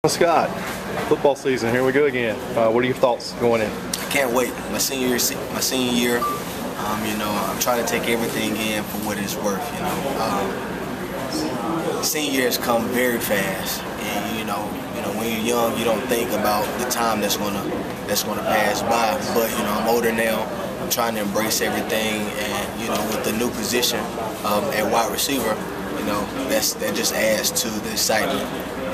Scott, football season, here we go again. What are your thoughts going in? I can't wait. My senior year, I'm trying to take everything in for what it's worth. Senior years come very fast, and when you're young, you don't think about the time that's gonna pass by. But I'm older now. I'm trying to embrace everything, and with the new position at wide receiver, that just adds to the excitement.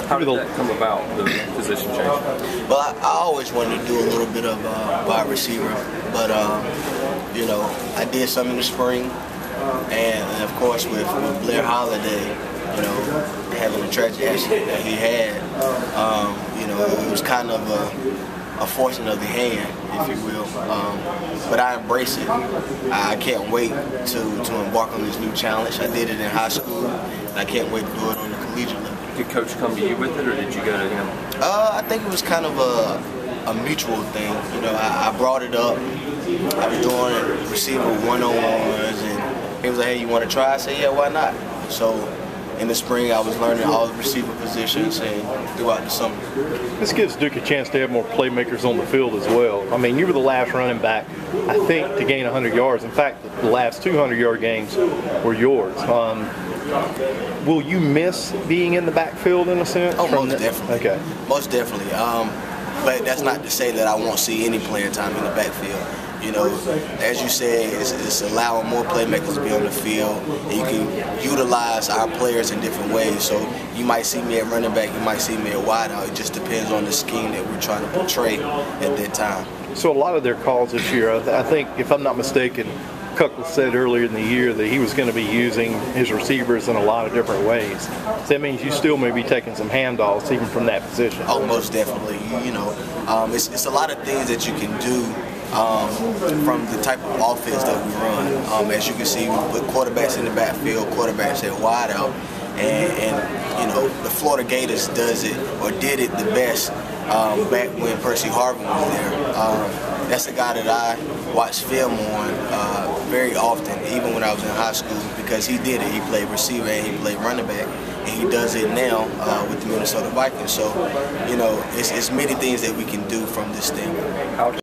How did that come about, the position change? Well, I always wanted to do a little bit of wide receiver, but I did some in the spring, and of course with Blair Holiday, having a tragic accident that he had, it was kind of a forcing of the hand, if you will. But I embrace it. I can't wait to embark on this new challenge. I did it in high school, and I can't wait to do it on the collegiate level. Did Coach come to you with it, or did you go to him? I think it was kind of a mutual thing. I brought it up. I was doing receiver one-on-ones, and he was like, "Hey, you want to try?" I said, "Yeah, why not?" So in the spring, I was learning all the receiver positions, and throughout the summer. This gives Duke a chance to have more playmakers on the field as well. I mean, you were the last running back, I think, to gain 100 yards. In fact, the last 200-yard games were yours. Will you miss being in the backfield in a sense? Oh, most definitely. Okay. Most definitely. But that's not to say that I won't see any playing time in the backfield. As you said, it's allowing more playmakers to be on the field, and you can utilize our players in different ways. So you might see me at running back, you might see me at wideout. It just depends on the scheme that we're trying to portray at that time. So a lot of their calls this year, I think, if I'm not mistaken, Kuckle said earlier in the year that he was going to be using his receivers in a lot of different ways. So that means you still may be taking some handoffs even from that position. Oh, most definitely. It's a lot of things that you can do from the type of offense that we run. As you can see, we put quarterbacks in the backfield, quarterbacks at wideout, and the Florida Gators does it, or did it the best back when Percy Harvin was there. That's a guy that I watched film on very often, even when I was in high school, because he did it. He played receiver and he played running back, and he does it now with the Minnesota Vikings. So, it's many things that we can do from this thing.